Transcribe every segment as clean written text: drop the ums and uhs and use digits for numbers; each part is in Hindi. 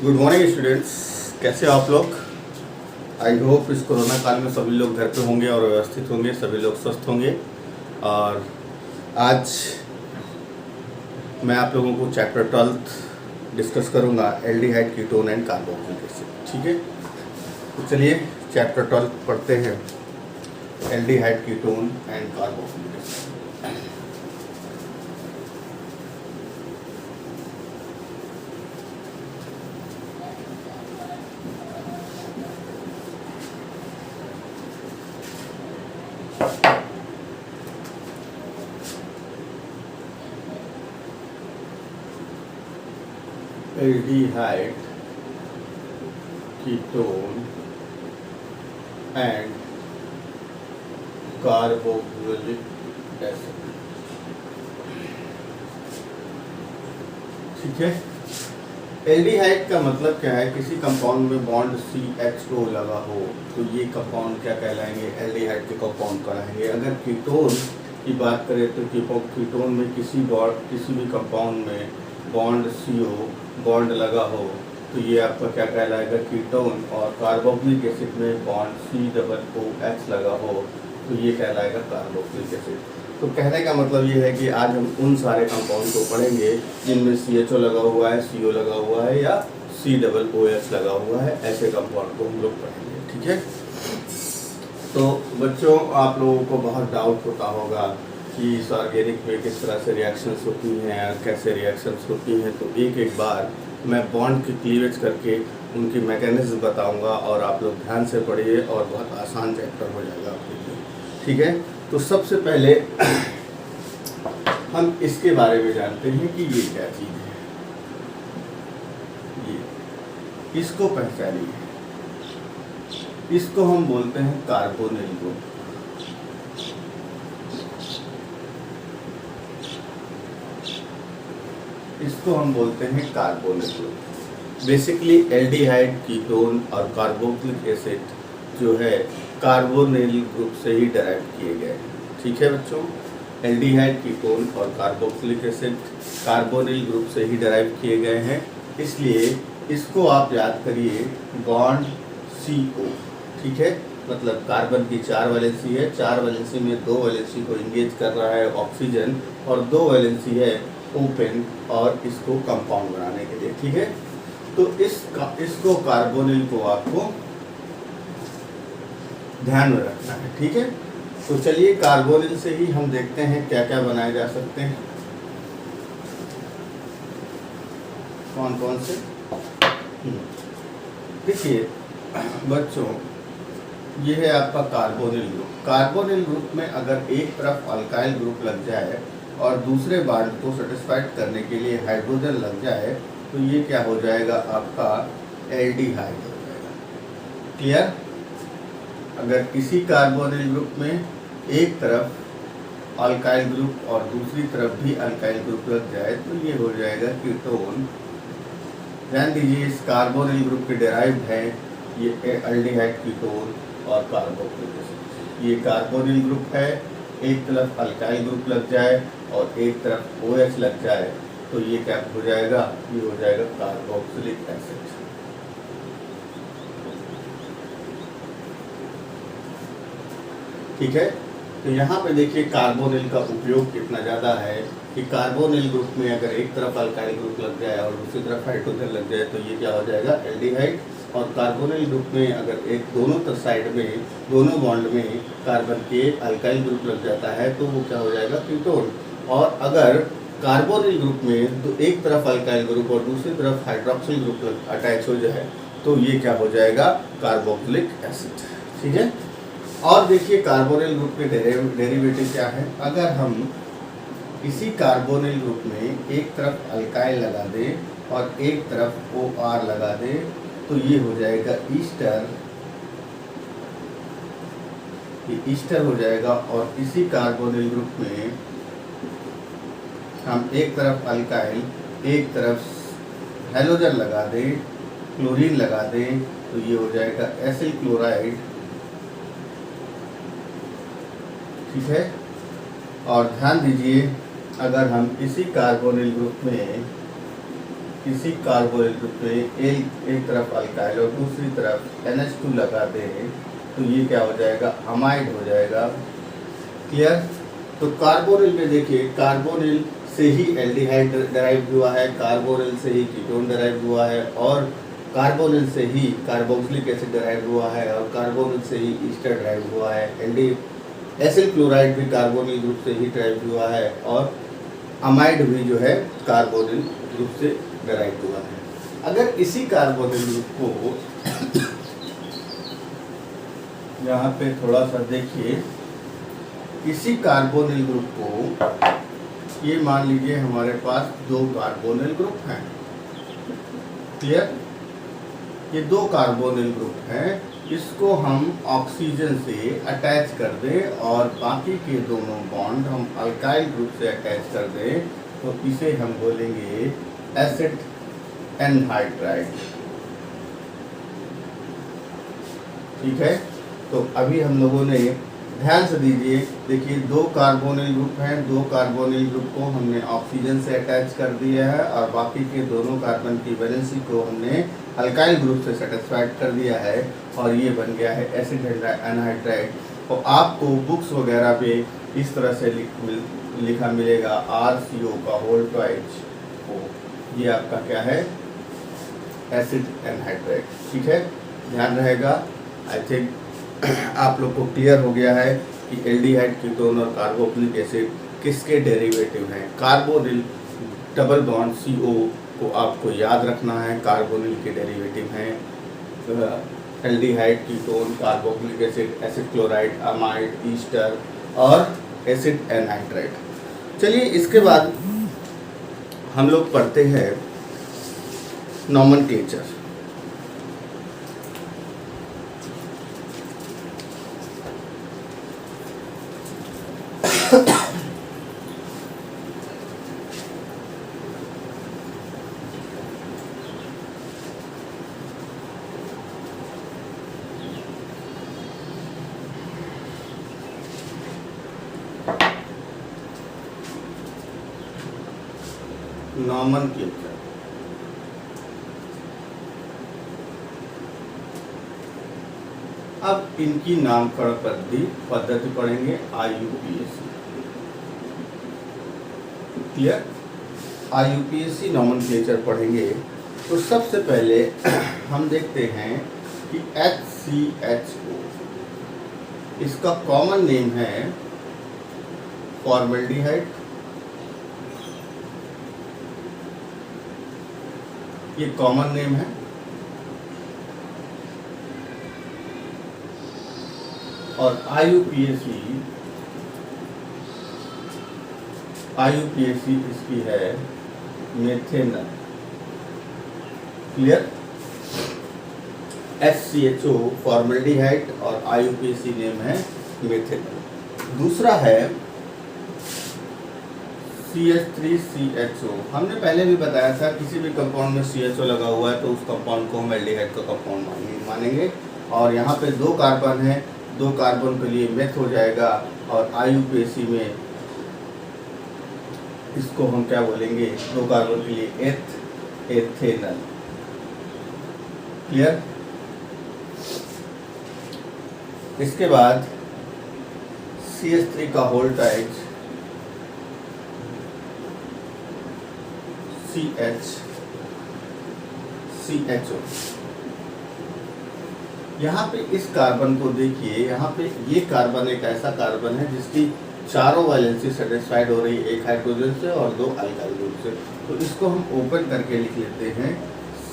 गुड मॉर्निंग स्टूडेंट्स, कैसे हो आप लोग। आई होप इस कोरोना काल में सभी लोग घर पे होंगे और व्यवस्थित होंगे, सभी लोग स्वस्थ होंगे। और आज मैं आप लोगों को चैप्टर 12 डिस्कस करूंगा, aldehyde, ketone and carboxylic acid. ठीक है, तो चलिए चैप्टर 12 पढ़ते हैं, aldehyde, ketone and carboxylic acid. Aldehyde, ketone and carboxylic acid. ठीक है, एल्डिहाइड का मतलब क्या है, किसी कंपाउंड में बॉन्ड CHO लगा हो तो ये कंपाउंड क्या कहलाएंगे, एल्डिहाइड के कंपाउंड कहलाएंगे। अगर कीटोन की बात करें तो कीटोन में किसी भी कंपाउंड में बॉन्ड CO बॉन्ड लगा हो तो ये आपका क्या कहलाएगा, कीटोन। और कार्बोक्सिलिक एसिड में बॉन्ड COOH लगा हो तो ये कहलाएगा कार्बोक्सिलिक एसिड। तो कहने का मतलब ये है कि आज हम उन सारे कंपाउंड को पढ़ेंगे जिनमें CHO लगा हुआ है, CO लगा हुआ है या COOH लगा हुआ है, ऐसे कंपाउंड को हम लोग पढ़ेंगे। ठीक है, तो बच्चों आप लोगों को बहुत डाउट होता होगा कि इस ऑर्गेनिक में किस तरह से रिएक्शंस होती हैं, कैसे रिएक्शंस होती हैं। तो एक बार मैं बॉन्ड की क्लीवेज करके उनकी मैकेनिज्म बताऊंगा और आप लोग ध्यान से पढ़िए और बहुत आसान चैप्टर हो जाएगा आपके लिए। ठीक है, तो सबसे पहले हम इसके बारे में जानते हैं कि ये क्या चीज़ है। ये इसको पहचानिए, इसको हम बोलते हैं कार्बोनिल ग्रुप। इसको हम बोलते हैं carbonyl group. Basically aldehyde, ketone और कार्बोक्सिलिक एसिड जो है कार्बोनिल ग्रुप से ही डिराइव किए गए हैं। ठीक है बच्चों, एल्डिहाइड, कीटोन और कार्बोक्सिलिक एसिड कार्बोनिल ग्रुप से ही डिराइव किए गए हैं। इसलिए इसको आप याद करिए बॉन्ड CO। ठीक है, मतलब कार्बन की 4 वैलेंसी है, 4 वैलेंसी में 2 वैलेंसी को इंगेज कर रहा है ऑक्सीजन और 2 वैलेंसी है ओपन और इसको कंपाउंड बनाने के लिए। ठीक है, तो इसको कार्बोनिल को आपको ध्यान में रखना है। ठीक है, तो चलिए कार्बोनिल से ही हम देखते हैं क्या क्या बनाए जा सकते हैं, कौन कौन से। देखिए बच्चों, ये है आपका कार्बोनिल ग्रुप। कार्बोनिल ग्रुप में अगर एक तरफ अल्काइल ग्रुप लग जाए और दूसरे बॉन्ड को सेटिस्फाइड करने के लिए हाइड्रोजन लग जाए तो ये क्या हो जाएगा, आपका एल्डिहाइड हो जाएगा। क्लियर। अगर किसी कार्बोनिल ग्रुप में एक तरफ अल्काइल ग्रुप और दूसरी तरफ भी अल्काइल ग्रुप लग जाए तो ये हो जाएगा कीटोन। ध्यान दीजिए, इस कार्बोनिल ग्रुप के डेराइव्ड है ये एल्डिहाइड, कीटोन और कार्बोक्सिलिक एसिड। ये कार्बोनिल ग्रुप है, एक तरफ अल्काइल ग्रुप लग जाए और एक तरफ OH लग जाए तो ये क्या हो जाएगा, ये हो जाएगा कार्बोक्सिलिक एसिड। ठीक है, तो यहाँ पे देखिए कार्बोनिल का उपयोग कितना ज़्यादा है कि कार्बोनिल ग्रुप में अगर एक तरफ अल्काइल ग्रुप लग जाए और दूसरी तरफ हाइड्रोजन लग जाए तो ये क्या हो जाएगा, एल्डिहाइड। और कार्बोनिल ग्रुप में अगर एक दोनों साइड में, दोनों बॉन्ड में कार्बन के अल्काइल ग्रुप लग जाता है तो वो क्या हो जाएगा, कीटोन। और अगर कार्बोनिल ग्रुप में तो एक तरफ अल्काइल ग्रुप और दूसरी तरफ हाइड्रोक्सिल ग्रुप अटैच हो जाए तो ये क्या हो जाएगा, कार्बोक्सिलिक एसिड। ठीक है, और देखिए कार्बोनिल ग्रुप के डेरिवेटिव क्या है। अगर हम इसी कार्बोनिल ग्रुप में एक तरफ अल्काइल लगा दें और एक तरफ OR लगा दें तो ये हो जाएगा ईस्टर। ये ईस्टर हो जाएगा। और इसी कार्बोनिल ग्रुप में हम एक तरफ अल्काइल, एक तरफ हैलोजन लगा दें, क्लोरीन लगा दें तो ये हो जाएगा एसिल क्लोराइड। ठीक है, और ध्यान दीजिए अगर हम इसी कार्बोनिल ग्रुप में किसी कार्बोनिल ग्रुप पे एक तरफ अल्काइल और दूसरी तरफ NH2 लगा दे तो ये क्या हो जाएगा, अमाइड हो जाएगा। क्लियर। तो कार्बोनिल में देखिए, कार्बोनिल से ही एल्डिहाइड डराइव हुआ है, कार्बोनिल से ही कीटोन डराइव हुआ है, और कार्बोनिल से ही कार्बोक्सिलिक एसिड डराइव हुआ है, और कार्बोनिल से ही ईस्टर डराइव हुआ है। एसिल क्लोराइड भी कार्बोनिल ग्रुप से ही डराइव हुआ है, और अमाइड भी जो है कार्बोनिल ग्रुप से डराइव हुआ है। अगर इसी कार्बोनिल ग्रुप को यहाँ पे थोड़ा सा देखिए, इसी कार्बोनिल ग्रुप को ये मान लीजिए हमारे पास 2 कार्बोनिल ग्रुप हैं। क्लियर। ये 2 कार्बोनिल ग्रुप हैं, इसको हम ऑक्सीजन से अटैच कर दें और बाकी के दोनों बॉन्ड हम अल्काइल ग्रुप से अटैच कर दें, तो इसे हम बोलेंगे एसिड एनहाइड्राइड। ठीक है। तो अभी हम लोगों ने, ध्यान से दीजिए, देखिए 2 कार्बोनिल ग्रुप हैं, 2 कार्बोनिल ग्रुप को हमने ऑक्सीजन से अटैच कर दिया है और बाकी के दोनों कार्बन की वैलेंसी को हमने अल्काइल ग्रुप से सेटिस्फाइड कर दिया है, और ये बन गया है एसिड एनहाइड्राइड। तो आपको बुक्स वगैरह पे इस तरह से लिखा मिलेगा RCO का होल ट्वाइस, ये आपका क्या है, एसिड एनहाइड्राइड। ठीक है, ध्यान रहेगा। आई थिंक आप लोग को क्लियर हो गया है कि एल्डिहाइड, कीटोन और कार्बोक्सिलिक एसिड किसके डेरिवेटिव हैं। कार्बोनिल डबल बॉन्ड CO को आपको याद रखना है, कार्बोनिल के डेरिवेटिव हैं aldehyde, ketone, carboxylic acid, acid chloride, amide, Easter और एसिड एनहाइड्राइड। चलिए इसके बाद हम लोग पढ़ते हैं नॉमेनक्लेचर। नॉमेनक्लेचर। अब इनकी नामकरण पद्धति पढ़ेंगे, IUPAC। क्लियर। IUPAC नॉमेनक्लेचर पढ़ेंगे तो सबसे पहले हम देखते हैं कि HCHO, इसका कॉमन नेम है फॉर्मल्डिहाइड। ये कॉमन नेम है। और IUPAC इसकी है मेथेनल। क्लियर। HCHO फॉर्मल्डिहाइड और IUPAC नेम है मेथेनल। दूसरा है CH3CHO। हमने पहले भी बताया था, किसी भी कंपाउंड में CHO लगा हुआ है तो उस कंपाउंड को हम एल्डिहाइड का कंपाउंड मानेंगे। और यहाँ पे 2 कार्बन है, 2 कार्बन के लिए मेथ हो जाएगा, और IUPAC में इसको हम क्या बोलेंगे, 2 कार्बन के लिए एथेनल। क्लियर। इसके बाद CH3 का होल टाइप CHO। यहाँ पे इस कार्बन को देखिए, यहाँ पे ये कार्बन एक ऐसा कार्बन है जिसकी चारों वैलेंसी सेटिस्फाइड हो रही है, एक हाइड्रोजन से और 2 अल्काइल ग्रुप से। तो इसको हम ओपन करके लिख लेते हैं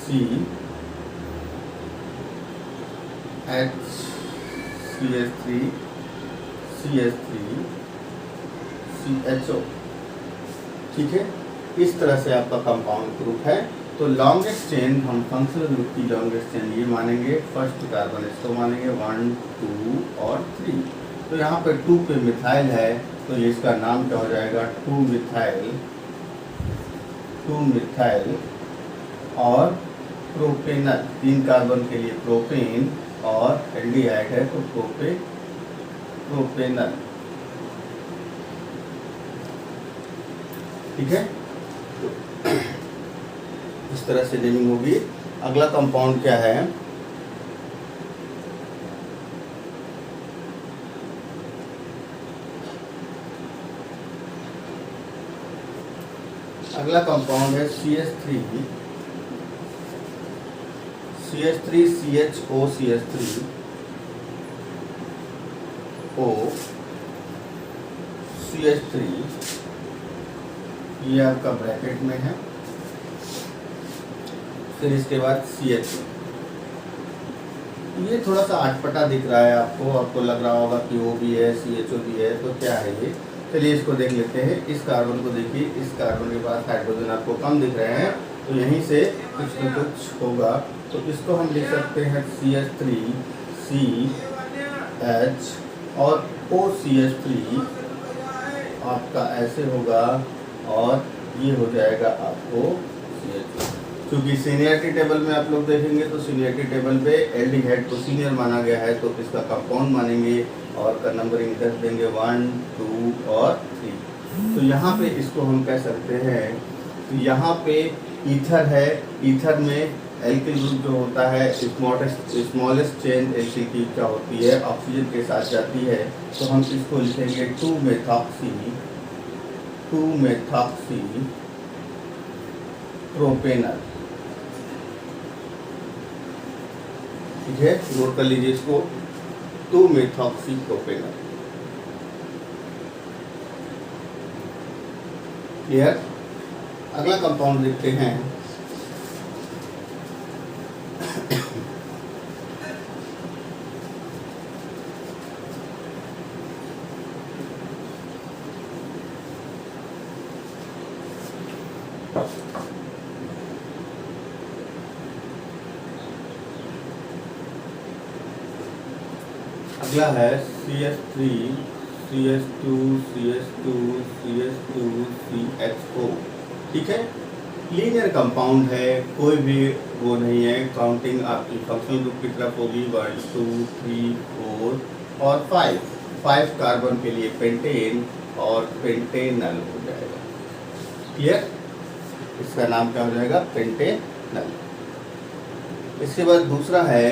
CH3CH3CHO। ठीक है, इस तरह से आपका कंपाउंड ग्रुप है। तो लॉन्गेस्ट चेन हम फंक्शनल ग्रुप की लॉन्गेस्ट चेन ये मानेंगे, फर्स्ट कार्बन इसको मानेंगे 1, 2 और 3। तो यहाँ पे 2 पे मिथाइल है, तो ये इसका नाम क्या हो जाएगा, 2 मिथाइल और प्रोपेनल। 3 कार्बन के लिए प्रोपेन और एल्डिहाइड है तो प्रोपेनल। ठीक है। इस तरह से नेमिंग होगी। अगला कंपाउंड क्या है, अगला कंपाउंड है CH3 CHO CH3 O CH3, ये आपका ब्रैकेट में है। फिर इसके बाद CH, ये थोड़ा सा अटपटा दिख रहा है आपको लग रहा होगा कि O भी है CHO भी है, तो क्या है ये, चलिए इसको देख लेते हैं। इस कार्बन को देखिए, इस कार्बन के पास हाइड्रोजन आपको कम दिख रहे हैं, तो यहीं से कुछ न कुछ होगा। तो इसको हम लिख सकते हैं CH3 CH और OCH3 आपका ऐसे होगा, और ये हो जाएगा आपको CH2। क्योंकि सीनियरिटी टेबल में आप लोग देखेंगे तो सीनियरिटी टेबल पे एल्डिहाइड को सीनियर माना गया है, तो इसका कंपाउंड मानेंगे और का नंबरिंग कर देंगे 1 2 और 3। तो यहाँ पे इसको हम कह सकते हैं, तो यहाँ पे ईथर है, ईथर में एल्किल ग्रुप जो होता है स्मॉलेस्ट चेन एल्किल की क्या होती है, ऑक्सीजन के साथ जाती है, तो हम इसको लिखेंगे 2-मेथॉक्सी प्रोपेनल। ठीक है, नोट कर लीजिए इसको, 2-मेथॉक्सी प्रोपेनल। क्लियर। अगला कंपाउंड देखते हैं, अगला है CH3 CH2 CH2 CH2 CHO। ठीक है, लीनियर कंपाउंड है, कोई भी वो नहीं है, काउंटिंग आपकी फंक्शनल ग्रुप की तरफ होगी 1 2 3 4 और 5 कार्बन के लिए पेंटेन और पेंटेनल हो जाएगा। क्लियर, इसका नाम क्या हो जाएगा, पेंटेनल। इसके बाद दूसरा है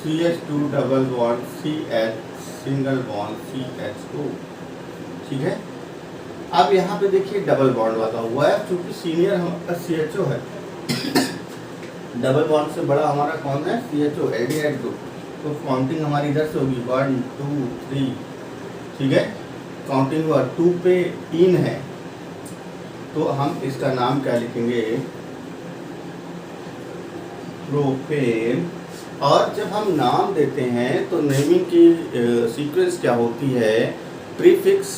CH2 double bond CH single bond CHO। ठीक है, अब यहाँ पे देखिए डबल बॉन्ड वाला हुआ है, क्योंकि सीनियर हमारा CHO है, डबल बॉन्ड से बड़ा हमारा कौन है, CHO एल्डिहाइड ग्रुप। तो काउंटिंग हमारी इधर से होगी 1 2 3। ठीक है, काउंटिंग हुआ 2 पे इन है, तो हम इसका नाम क्या लिखेंगे, प्रोपेन। और जब हम नाम देते हैं तो नेमिंग की सीक्वेंस क्या होती है, प्रीफिक्स,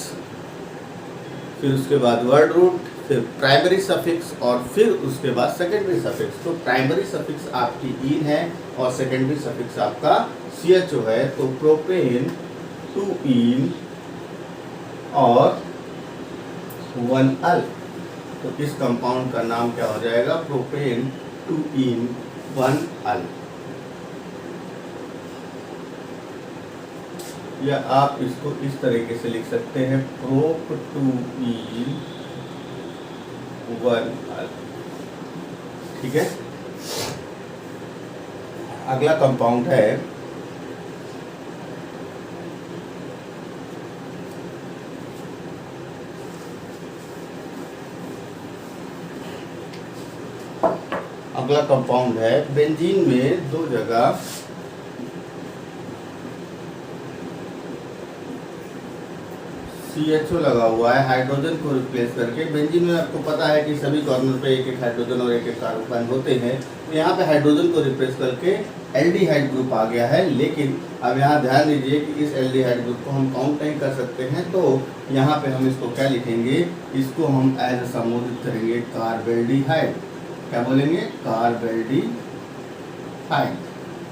फिर उसके बाद वर्ड रूट, फिर प्राइमरी सफिक्स और फिर उसके बाद सेकेंडरी सफिक्स। तो प्राइमरी सफिक्स आपकी इन है और सेकेंडरी सफिक्स आपका CHO है, तो प्रोपेन 2 इन और 1 अल। तो इस कंपाउंड का नाम क्या हो जाएगा, प्रोपेन 2 इन 1 अल। या आप इसको इस तरीके से लिख सकते हैं, प्रोप 2 इन 1 अल। ठीक है, अगला कंपाउंड है बेंजीन में 2 जगह CHO लगा हुआ है, हाइड्रोजन को रिप्लेस करके। बेंजीन में आपको पता है कि सभी कॉर्नर पे एक हाइड्रोजन और एक कार्बन होते हैं, तो यहाँ पे हाइड्रोजन को रिप्लेस करके एल्डिहाइड ग्रुप आ गया है। लेकिन अब यहाँ ध्यान दीजिए कि इस एल्डिहाइड ग्रुप को हम काउंट नहीं कर सकते हैं, तो यहाँ पे हम इसको क्या लिखेंगे, इसको हम एज संबोधित करेंगे कार्बेल्डिहाइड। क्या बोलेंगे, कार्बेल्डिहाइड।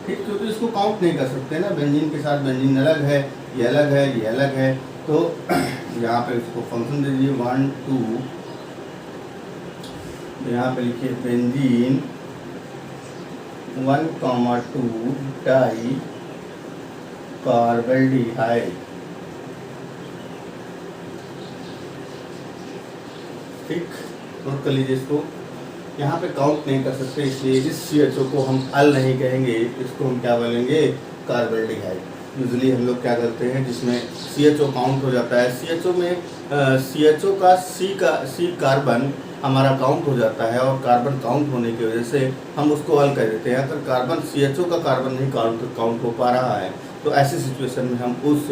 ठीक, क्योंकि इसको काउंट नहीं कर सकते ना, बेंजीन के साथ बेंजीन अलग है, ये अलग है, ये अलग है। तो यहाँ पे इसको फंक्शन दे दीजिए 1 2, यहाँ पे लिखिए बेंजीन 1,2 डाई कार्बेल्डिहाइड। ठीक, नोट कर लीजिए इसको। यहाँ पे काउंट नहीं कर सकते, इसलिए इस CHO को हम अल नहीं कहेंगे, इसको हम क्या बोलेंगे, कार्बल्डिहाइड। यूजुअली हम लोग क्या करते हैं, जिसमें CHO काउंट हो जाता है, CHO में CHO का C कार्बन हमारा काउंट हो जाता है, और कार्बन काउंट होने की वजह से हम उसको अल कर देते हैं। अगर कार्बन CHO का कार्बन नहीं काउंट हो पा रहा है, तो ऐसी सिचुएशन में हम उस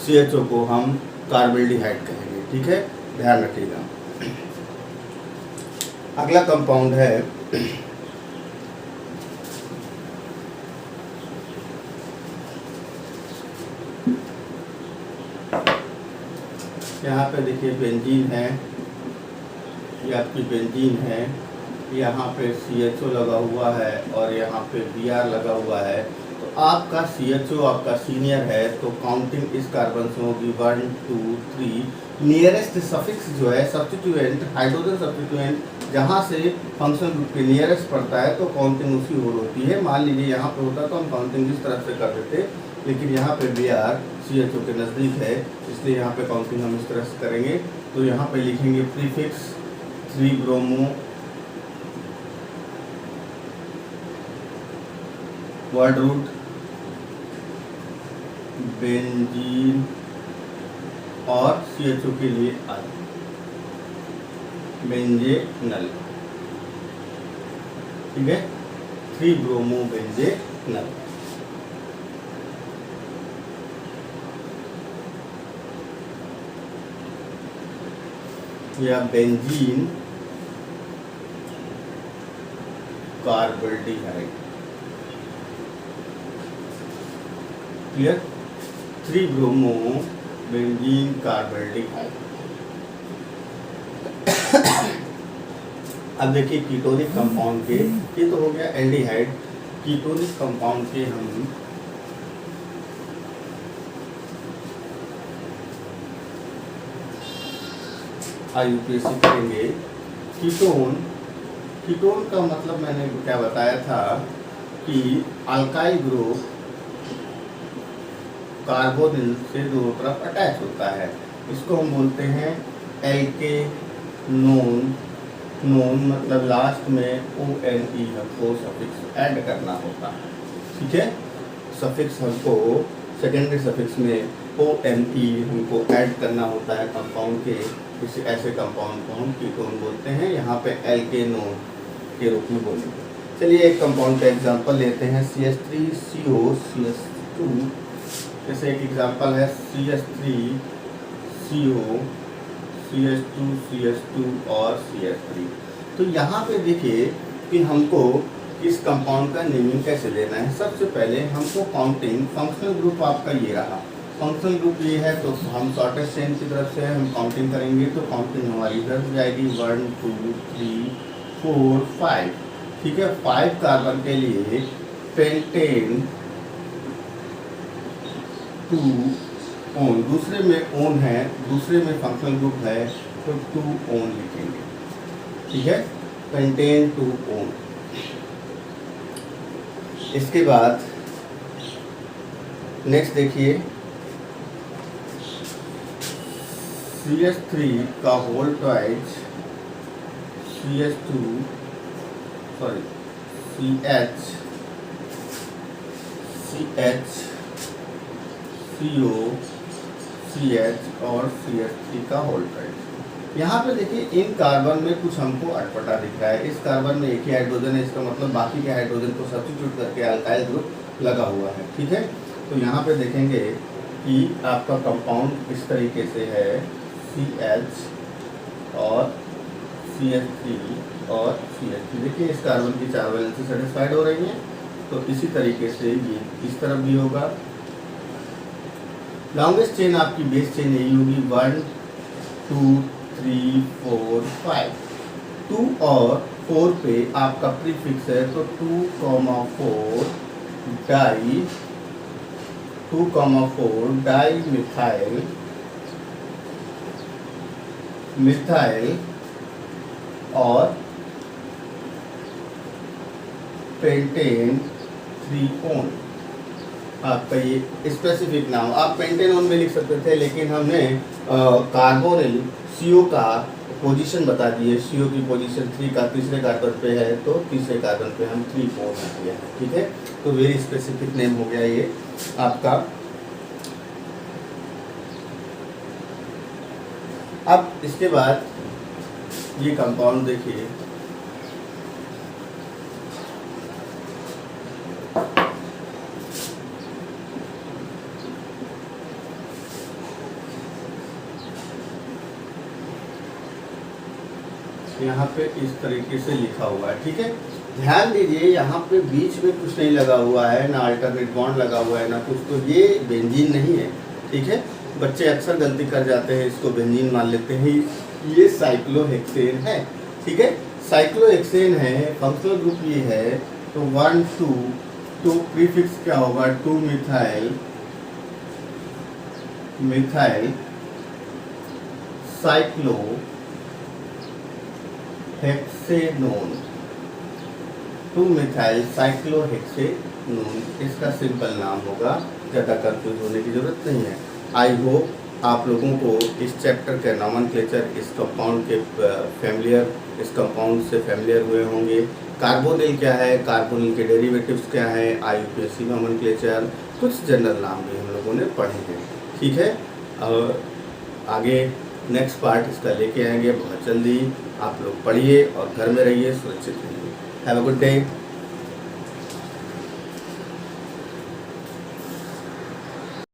CHO को हम कार्बल्डिहाइड कहेंगे। ठीक है, ध्यान रखिएगा। अगला कंपाउंड है यहाँ पे देखिए बेंजीन है, ये आपकी बेंजीन है, यहाँ पे CHO लगा हुआ है और यहाँ पे Br लगा हुआ है। तो आपका CHO आपका सीनियर है, तो काउंटिंग इस कार्बन से होगी 1 2 3। नियरेस्ट सफिक्स जो है सब्स्टिट्यूएंट, हाइड्रोजन सब्स्टिट्यूएंट जहाँ से फंक्शनल ग्रुप के नियरेस्ट पड़ता है, तो काउंटिंग उसी ओर होती है। मान लीजिए यहाँ पे होता तो हम काउंटिंग इस तरफ से कर देते, लेकिन यहाँ पे Br CHO के नज़दीक है, इसलिए यहाँ पे काउंटिंग हम इस तरह से करेंगे। तो यहाँ पे लिखेंगे prefix 3 bromo, word root benzene, और CHO के लिए अल, बेंजेनल। ठीक है, 3 ब्रोमो बेंजेनल। या benzene carbaldehyde. Clear, 3 bromo benzene carbaldehyde. अब देखिए कीटोनिक कंपाउंड के, ये तो हो गया एल्डिहाइड। कीटोनिक कंपाउंड के हम IUPAC करेंगे। कीटोन का मतलब मैंने क्या बताया था कि अल्काइल ग्रुप कार्बोनिल से दोनों तरफ अटैच होता है, इसको हम बोलते हैं एल्केनोन। नोन मतलब लास्ट में ONE हमको सफिक्स ऐड करना होता है। ठीक है, सफिक्स हमको सेकेंडरी सफिक्स में ONE हमको ऐड करना होता है कंपाउंड के, इसे ऐसे कंपाउंड को हम कीटोन बोलते हैं। यहाँ पे एल्केनोन के रूप में बोलेंगे। चलिए एक कंपाउंड का एग्जांपल लेते हैं, CH3CO CH2। जैसे एक एग्जांपल है CH3CO CH2 और CH3। तो यहाँ पे देखिए कि हमको इस कंपाउंड का नेमिंग कैसे देना है। सबसे पहले हमको काउंटिंग, फंक्शनल ग्रुप आपका ये रहा, फंक्शनल ग्रुप ये है, तो हम शॉर्टेस्ट चेन की तरफ से हम काउंटिंग करेंगे, तो काउंटिंग हमारी इधर से जाएगी 1 2 3 4 5। ठीक है, 5 कार्बन के लिए पेंटेन 2 ओन, दूसरे में ओन है, दूसरे में फंक्शनल ग्रुप है, तो 2 ओन लिखेंगे। ठीक है, पेंटेन 2 ओन। इसके बाद नेक्स्ट देखिए CH3 का whole twice CH2 sorry CH CO CH और CH3 का होल ट्वाइस। यहाँ पे देखिए इन कार्बन में कुछ हमको अटपटा दिख रहा है। इस कार्बन में एक ही हाइड्रोजन है, इसका मतलब बाकी के हाइड्रोजन को सब्स्टिट्यूट करके अल्काइल ग्रुप लगा हुआ है। ठीक है, तो यहाँ पे देखेंगे कि आपका कंपाउंड इस तरीके से है, CH और CH3 और CH3। देखिए इस कार्बन की 4 वैलेंसी सेटिस्फाइड हो रही हैं, तो इसी तरीके से ये इस तरफ भी होगा। लॉन्गेस्ट चेन आपकी बेस चेन यही होगी, 1 2 3 4 5। 2 और 4 पे आपका प्रीफिक्स है, तो 2,4 डाई मिथाइल और पेंटेन 3 ओन। आपका ये स्पेसिफिक नाम आप पेंटेनोन में लिख सकते थे, लेकिन हमने कार्बोनिल CO का पोजीशन बता दिए, CO की पोजीशन 3 का तीसरे कार्बन पे है, तो तीसरे कार्बन पे हम 3 4 लिख दिया है, ठीक है। तो वेरी स्पेसिफिक नेम हो गया ये आपका। अब इसके बाद ये कंपाउंड देखिए, यहाँ पे इस तरीके से लिखा हुआ है, ठीक है। ध्यान दीजिए यहाँ पे बीच में कुछ नहीं लगा हुआ है, ना अल्टरनेट बॉन्ड लगा हुआ है ना कुछ, तो ये बेंजीन नहीं है, ठीक है। बच्चे अक्सर गलती कर जाते हैं, इसको बेंजीन मान लेते हैं, ये साइक्लोहेक्सेन है, ठीक है। साइक्लोहेक्सेन है, फंक्शनल ग्रुप ये है, तो 1 2 तो प्रीफिक्स क्या होगा, 2 मिथाइल साइक्लो हेक्सेनोन, 2 मिथाइल साइक्लोहेक्सेनोन, इसका सिंपल नाम होगा, ज़्यादा कंफ्यूज होने की जरूरत नहीं है। आई होप आप लोगों को इस चैप्टर के नॉमेनक्लेचर, इस कंपाउंड के फैमिलियर, इस कंपाउंड से फैमिलियर हुए होंगे। कार्बोनिल क्या है, कार्बोनिल के डेरिवेटिव्स क्या है, IUPAC नॉमेनक्लेचर, कुछ जनरल नाम भी हम लोगों ने पढ़े हैं, ठीक है। और आगे नेक्स्ट पार्ट इसका लेके आएंगे बहुत जल्दी। आप लोग पढ़िए और घर में रहिए, सुरक्षित रहिए। Have a good day.